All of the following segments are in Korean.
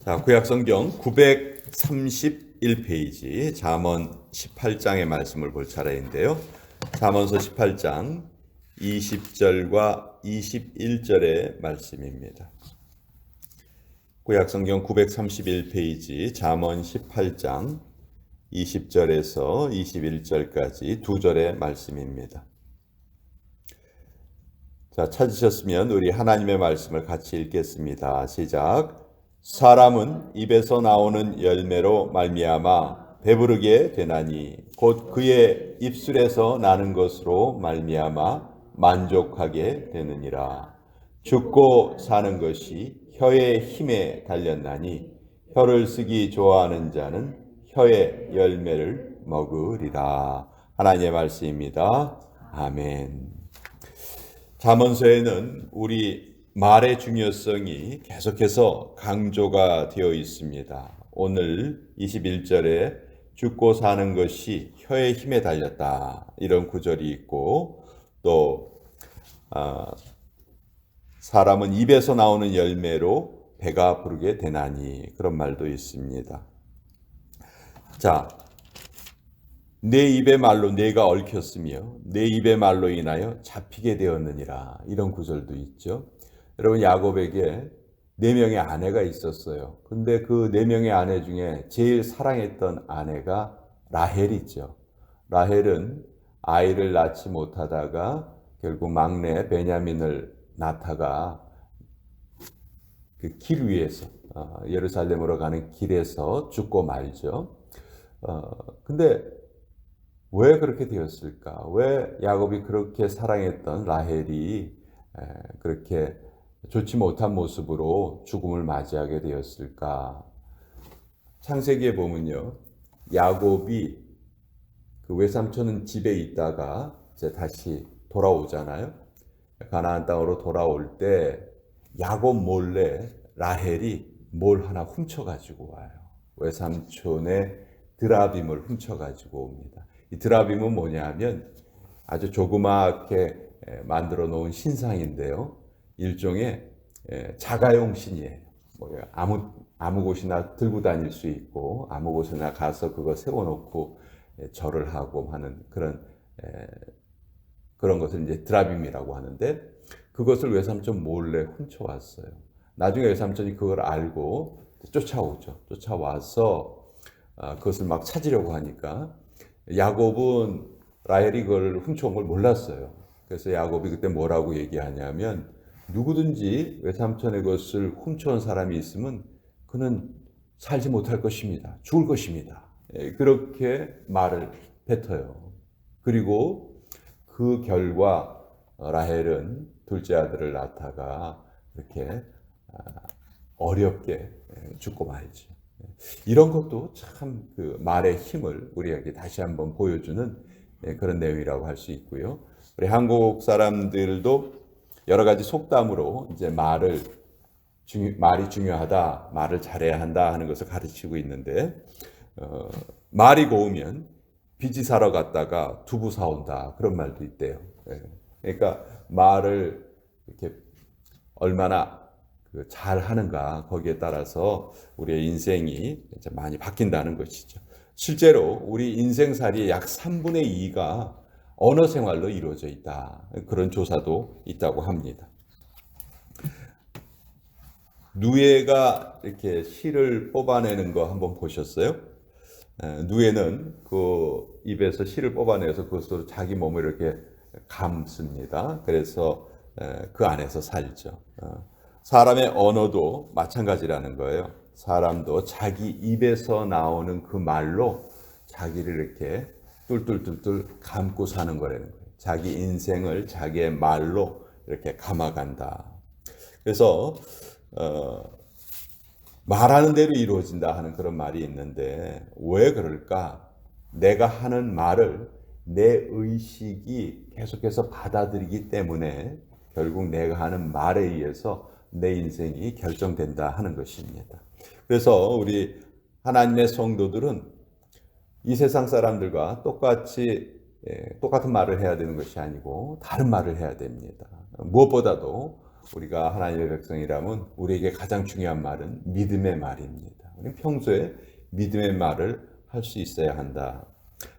자, 구약성경 931페이지 잠언 18장의 말씀을 볼 차례인데요. 잠언서 18장 20절과 21절의 말씀입니다. 구약성경 931페이지 잠언 18장 20절에서 21절까지 두 절의 말씀입니다. 자, 찾으셨으면 우리 하나님의 말씀을 같이 읽겠습니다. 시작. 사람은 입에서 나오는 열매로 말미암아 배부르게 되나니 곧 그의 입술에서 나는 것으로 말미암아 만족하게 되느니라. 죽고 사는 것이 혀의 힘에 달렸나니 혀를 쓰기 좋아하는 자는 혀의 열매를 먹으리라. 하나님의 말씀입니다. 아멘. 잠언서에는 우리 말의 중요성이 계속해서 강조가 되어 있습니다. 오늘 21절에 죽고 사는 것이 혀의 힘에 달렸다, 이런 구절이 있고, 또 사람은 입에서 나오는 열매로 배가 부르게 되나니, 그런 말도 있습니다. 자, 내 입의 말로 내가 얽혔으며 내 입의 말로 인하여 잡히게 되었느니라, 이런 구절도 있죠. 여러분, 야곱에게 4명의 아내가 있었어요. 근데 그 4명의 아내 중에 제일 사랑했던 아내가 라헬이죠. 라헬은 아이를 낳지 못하다가 결국 막내 베냐민을 낳다가 그 길 위에서 예루살렘으로 가는 길에서 죽고 말죠. 근데 왜 그렇게 되었을까? 왜 야곱이 그렇게 사랑했던 라헬이 그렇게 좋지 못한 모습으로 죽음을 맞이하게 되었을까? 창세기에 보면요, 야곱이 그 외삼촌은 집에 있다가 이제 다시 돌아오잖아요. 가나안 땅으로 돌아올 때 야곱 몰래 라헬이 뭘 하나 훔쳐가지고 와요. 외삼촌의 드라빔을 훔쳐가지고 옵니다. 이 드라빔은 뭐냐면 아주 조그맣게 만들어 놓은 신상인데요, 일종의 자가용 신이에요. 아무 곳이나 들고 다닐 수 있고 아무 곳이나 가서 그거 세워놓고 절을 하고 하는 그런 것을 이제 드라빔이라고 하는데, 그것을 외삼촌 몰래 훔쳐왔어요. 나중에 외삼촌이 그걸 알고 쫓아오죠. 쫓아와서 그것을 막 찾으려고 하니까 야곱은 라헬이 그걸 훔쳐온 걸 몰랐어요. 그래서 야곱이 그때 뭐라고 얘기하냐면, 누구든지 외삼촌의 것을 훔쳐온 사람이 있으면 그는 살지 못할 것입니다. 죽을 것입니다. 그렇게 말을 뱉어요. 그리고 그 결과 라헬은 둘째 아들을 낳다가 이렇게 어렵게 죽고 말이죠. 이런 것도 참 그 말의 힘을 우리에게 다시 한번 보여주는 그런 내용이라고 할 수 있고요. 우리 한국 사람들도 여러 가지 속담으로 이제 말이 중요하다, 말을 잘해야 한다 하는 것을 가르치고 있는데, 말이 고우면 비지 사러 갔다가 두부 사온다, 그런 말도 있대요. 그러니까 말을 이렇게 얼마나 잘 하는가, 거기에 따라서 우리의 인생이 이제 많이 바뀐다는 것이죠. 실제로 우리 인생살이의 약 3분의 2가 언어 생활로 이루어져 있다, 그런 조사도 있다고 합니다. 누에가 이렇게 실을 뽑아내는 거 한번 보셨어요? 누에는 그 입에서 실을 뽑아내서 그것으로 자기 몸을 이렇게 감습니다. 그래서 그 안에서 살죠. 사람의 언어도 마찬가지라는 거예요. 사람도 자기 입에서 나오는 그 말로 자기를 이렇게 뚫뚫뚫뚫 감고 사는 거라는 거예요. 자기 인생을 자기의 말로 이렇게 감아간다. 그래서 말하는 대로 이루어진다 하는 그런 말이 있는데, 왜 그럴까? 내가 하는 말을 내 의식이 계속해서 받아들이기 때문에 결국 내가 하는 말에 의해서 내 인생이 결정된다 하는 것입니다. 그래서 우리 하나님의 성도들은 이 세상 사람들과 똑같은 말을 해야 되는 것이 아니고 다른 말을 해야 됩니다. 무엇보다도 우리가 하나님의 백성이라면 우리에게 가장 중요한 말은 믿음의 말입니다. 우리는 평소에 믿음의 말을 할 수 있어야 한다.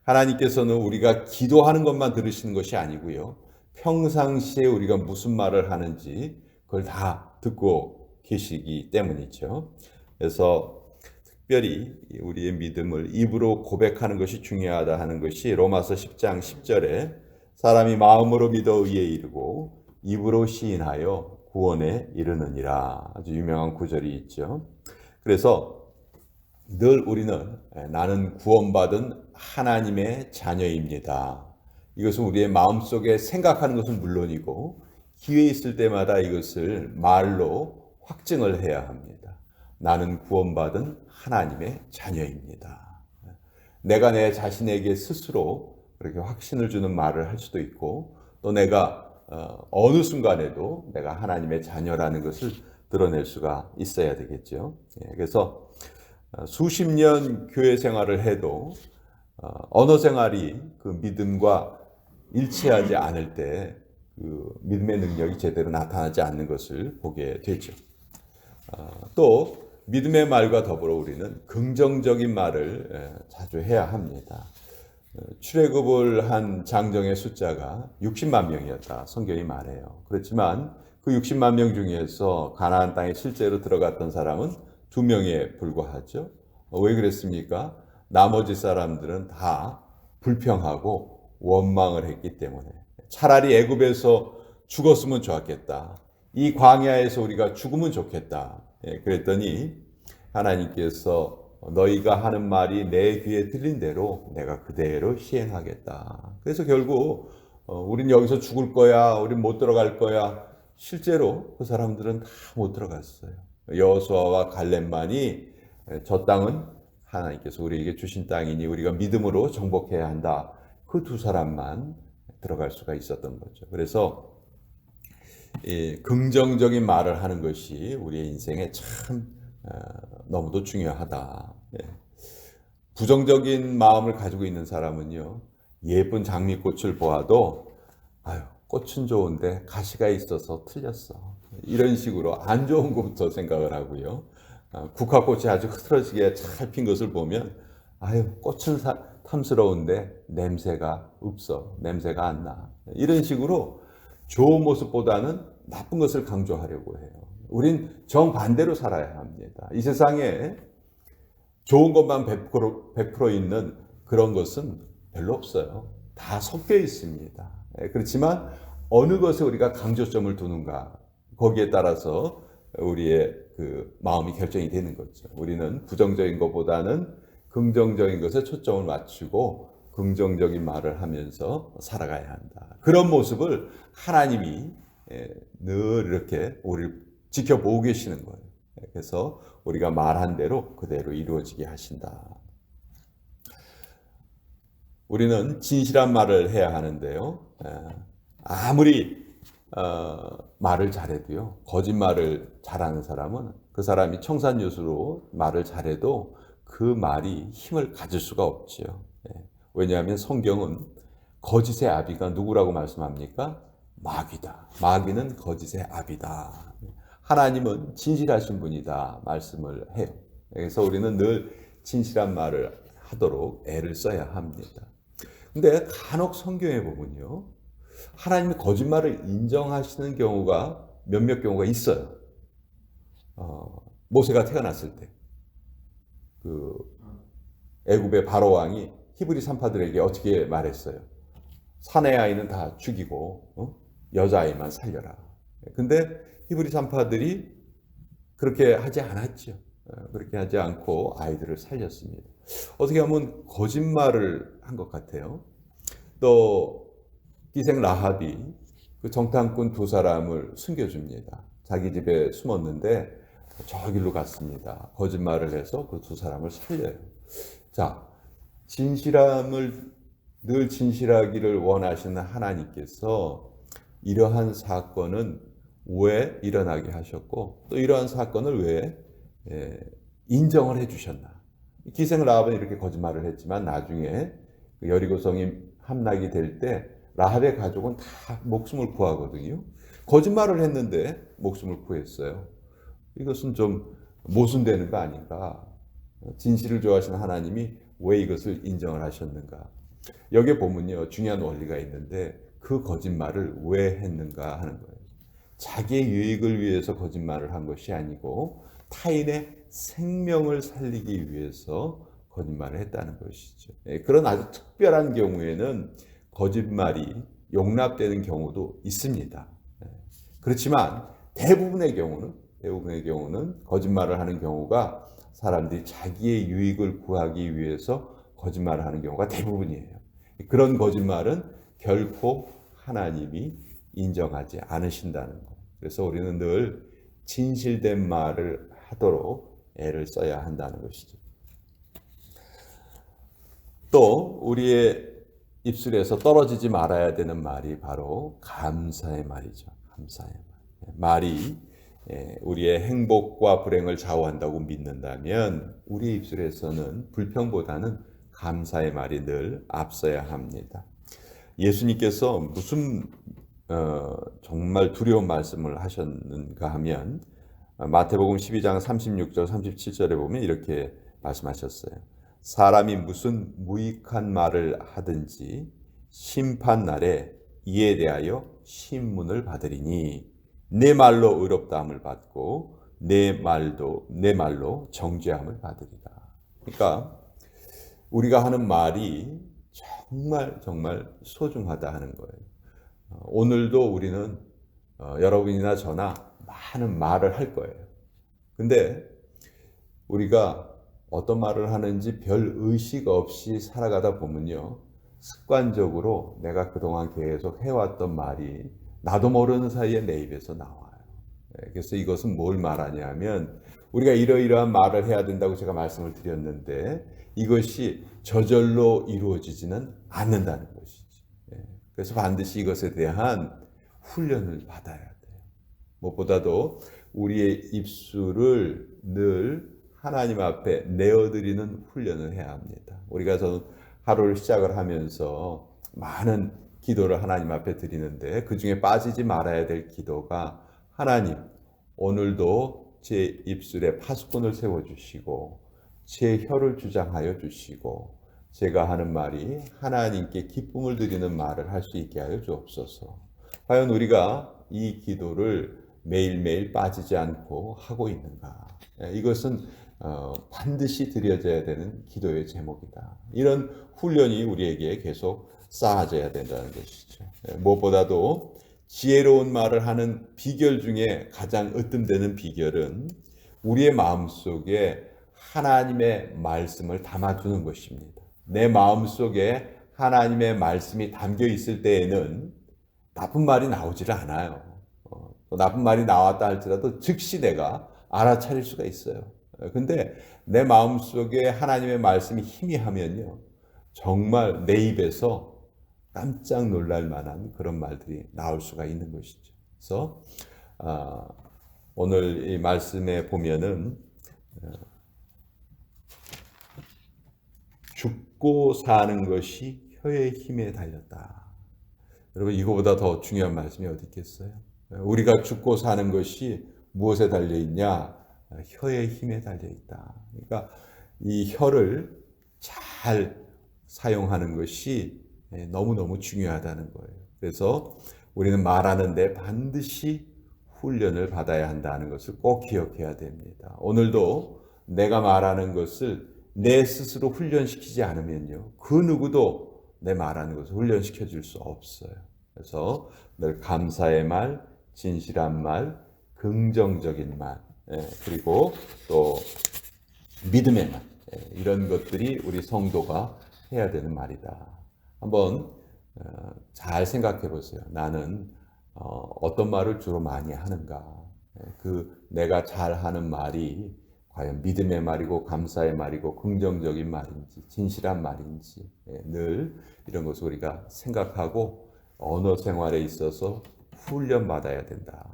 하나님께서는 우리가 기도하는 것만 들으시는 것이 아니고요. 평상시에 우리가 무슨 말을 하는지 그걸 다 듣고 계시기 때문이죠. 그래서 특별히 우리의 믿음을 입으로 고백하는 것이 중요하다 하는 것이 로마서 10장 10절에 사람이 마음으로 믿어 의에 이르고 입으로 시인하여 구원에 이르느니라. 아주 유명한 구절이 있죠. 그래서 늘 우리는 나는 구원받은 하나님의 자녀입니다. 이것은 우리의 마음속에 생각하는 것은 물론이고 기회 있을 때마다 이것을 말로 확증을 해야 합니다. 나는 구원받은 하나님의 자녀입니다. 내가 내 자신에게 스스로 그렇게 확신을 주는 말을 할 수도 있고 또 내가 어느 순간에도 내가 하나님의 자녀라는 것을 드러낼 수가 있어야 되겠죠. 그래서 수십 년 교회 생활을 해도 언어 생활이 그 믿음과 일치하지 않을 때 그 믿음의 능력이 제대로 나타나지 않는 것을 보게 되죠. 또 믿음의 말과 더불어 우리는 긍정적인 말을 자주 해야 합니다. 출애굽을 한 장정의 숫자가 60만 명이었다. 성경이 말해요. 그렇지만 그 60만 명 중에서 가나안 땅에 실제로 들어갔던 사람은 2명에 불과하죠. 왜 그랬습니까? 나머지 사람들은 다 불평하고 원망을 했기 때문에 차라리 애굽에서 죽었으면 좋았겠다. 이 광야에서 우리가 죽으면 좋겠다. 그랬더니 하나님께서 너희가 하는 말이 내 귀에 들린 대로 내가 그대로 시행하겠다. 그래서 결국 우린 여기서 죽을 거야. 우린 못 들어갈 거야. 실제로 그 사람들은 다 못 들어갔어요. 여호수아와 갈렙만이 저 땅은 하나님께서 우리에게 주신 땅이니 우리가 믿음으로 정복해야 한다. 그 두 사람만 들어갈 수가 있었던 거죠. 그래서 긍정적인 말을 하는 것이 우리의 인생에 참 너무도 중요하다. 부정적인 마음을 가지고 있는 사람은요, 예쁜 장미꽃을 보아도 아유, 꽃은 좋은데 가시가 있어서 틀렸어. 이런 식으로 안 좋은 것부터 생각을 하고요. 국화꽃이 아주 흐트러지게 잘 핀 것을 보면 아유, 꽃은 탐스러운데 냄새가 없어. 냄새가 안 나. 이런 식으로 좋은 모습보다는 나쁜 것을 강조하려고 해요. 우린 정반대로 살아야 합니다. 이 세상에 좋은 것만 100% 있는 그런 것은 별로 없어요. 다 섞여 있습니다. 그렇지만 어느 것에 우리가 강조점을 두는가 거기에 따라서 우리의 그 마음이 결정이 되는 거죠. 우리는 부정적인 것보다는 긍정적인 것에 초점을 맞추고 긍정적인 말을 하면서 살아가야 한다. 그런 모습을 하나님이 늘 이렇게 우리를 지켜보고 계시는 거예요. 그래서 우리가 말한 대로 그대로 이루어지게 하신다. 우리는 진실한 말을 해야 하는데요. 아무리 말을 잘해도요. 거짓말을 잘하는 사람은 그 사람이 청산유수로 말을 잘해도 그 말이 힘을 가질 수가 없지요. 왜냐하면 성경은 거짓의 아비가 누구라고 말씀합니까? 마귀다. 마귀는 거짓의 아비다. 하나님은 진실하신 분이다 말씀을 해요. 그래서 우리는 늘 진실한 말을 하도록 애를 써야 합니다. 근데 간혹 성경에 보면요. 하나님이 거짓말을 인정하시는 경우가 몇몇 경우가 있어요. 모세가 태어났을 때 그 애굽의 바로 왕이 히브리 산파들에게 어떻게 말했어요? 사내 아이는 다 죽이고 여자아이만 살려라. 근데 히브리 산파들이 그렇게 하지 않았죠. 그렇게 하지 않고 아이들을 살렸습니다. 어떻게 하면 거짓말을 한 것 같아요. 또 기생 라합이 그 정탐꾼 두 사람을 숨겨줍니다. 자기 집에 숨었는데 저 길로 갔습니다. 거짓말을 해서 그 두 사람을 살려요. 자, 진실함을 늘 진실하기를 원하시는 하나님께서 이러한 사건은 왜 일어나게 하셨고 또 이러한 사건을 왜 인정을 해주셨나. 기생 라합은 이렇게 거짓말을 했지만 나중에 여리고성이 함락이 될 때 라합의 가족은 다 목숨을 구하거든요. 거짓말을 했는데 목숨을 구했어요. 이것은 좀 모순되는 거 아닌가? 진실을 좋아하시는 하나님이 왜 이것을 인정을 하셨는가? 여기에 보면요, 중요한 원리가 있는데 그 거짓말을 왜 했는가 하는 거예요. 자기의 유익을 위해서 거짓말을 한 것이 아니고 타인의 생명을 살리기 위해서 거짓말을 했다는 것이죠. 그런 아주 특별한 경우에는 거짓말이 용납되는 경우도 있습니다. 그렇지만 대부분의 경우는 거짓말을 하는 경우가 사람들이 자기의 유익을 구하기 위해서 거짓말을 하는 경우가 대부분이에요. 그런 거짓말은 결코 하나님이 인정하지 않으신다는 것. 그래서 우리는 늘 진실된 말을 하도록 애를 써야 한다는 것이죠. 또 우리의 입술에서 떨어지지 말아야 되는 말이 바로 감사의 말이죠. 감사의 말. 말이 우리의 행복과 불행을 좌우한다고 믿는다면 우리의 입술에서는 불평보다는 감사의 말이 늘 앞서야 합니다. 예수님께서 무슨 정말 두려운 말씀을 하셨는가 하면 마태복음 12장 36절 37절에 보면 이렇게 말씀하셨어요. 사람이 무슨 무익한 말을 하든지 심판날에 이에 대하여 신문을 받으리니 내 말로 의롭다함을 받고 내 말로 정죄함을 받으리라. 그러니까 우리가 하는 말이 정말 소중하다 하는 거예요. 오늘도 우리는 여러분이나 저나 많은 말을 할 거예요. 근데 우리가 어떤 말을 하는지 별 의식 없이 살아가다 보면요, 습관적으로 내가 그동안 계속 해왔던 말이 나도 모르는 사이에 내 입에서 나와요. 그래서 이것은 뭘 말하냐면 우리가 이러이러한 말을 해야 된다고 제가 말씀을 드렸는데 이것이 저절로 이루어지지는 않는다는 것이죠. 그래서 반드시 이것에 대한 훈련을 받아야 돼요. 무엇보다도 우리의 입술을 늘 하나님 앞에 내어드리는 훈련을 해야 합니다. 우리가 하루를 시작을 하면서 많은 기도를 하나님 앞에 드리는데 그 중에 빠지지 말아야 될 기도가 하나님, 오늘도 제 입술에 파수꾼을 세워주시고 제 혀를 주장하여 주시고 제가 하는 말이 하나님께 기쁨을 드리는 말을 할 수 있게 하여 주옵소서. 과연 우리가 이 기도를 매일매일 빠지지 않고 하고 있는가? 이것은 반드시 드려져야 되는 기도의 제목이다. 이런 훈련이 우리에게 계속 쌓아져야 된다는 것이죠. 무엇보다도 지혜로운 말을 하는 비결 중에 가장 으뜸되는 비결은 우리의 마음속에 하나님의 말씀을 담아두는 것입니다. 내 마음속에 하나님의 말씀이 담겨 있을 때에는 나쁜 말이 나오지를 않아요. 또 나쁜 말이 나왔다 할지라도 즉시 내가 알아차릴 수가 있어요. 근데 내 마음속에 하나님의 말씀이 희미하면요, 정말 내 입에서 깜짝 놀랄 만한 그런 말들이 나올 수가 있는 것이죠. 그래서 오늘 이 말씀에 보면은 죽고 사는 것이 혀의 힘에 달렸다. 여러분, 이거보다 더 중요한 말씀이 어디 있겠어요? 우리가 죽고 사는 것이 무엇에 달려 있냐? 혀의 힘에 달려 있다. 그러니까 이 혀를 잘 사용하는 것이 너무너무 중요하다는 거예요. 그래서 우리는 말하는데 반드시 훈련을 받아야 한다는 것을 꼭 기억해야 됩니다. 오늘도 내가 말하는 것을 내 스스로 훈련시키지 않으면요, 그 누구도 내 말하는 것을 훈련시켜 줄 수 없어요. 그래서 늘 감사의 말, 진실한 말, 긍정적인 말, 그리고 또 믿음의 말, 이런 것들이 우리 성도가 해야 되는 말이다. 한번 잘 생각해 보세요. 나는 어떤 말을 주로 많이 하는가? 그 내가 잘하는 말이 과연 믿음의 말이고 감사의 말이고 긍정적인 말인지 진실한 말인지 늘 이런 것을 우리가 생각하고 언어 생활에 있어서 훈련받아야 된다.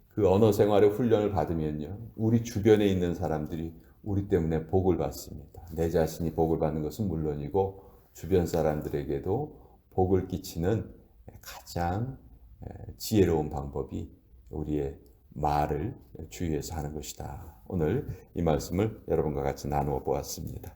그 언어 생활의 훈련을 받으면요, 우리 주변에 있는 사람들이 우리 때문에 복을 받습니다. 내 자신이 복을 받는 것은 물론이고 주변 사람들에게도 복을 끼치는 가장 지혜로운 방법이 우리의 말을 주의해서 하는 것이다. 오늘 이 말씀을 여러분과 같이 나누어 보았습니다.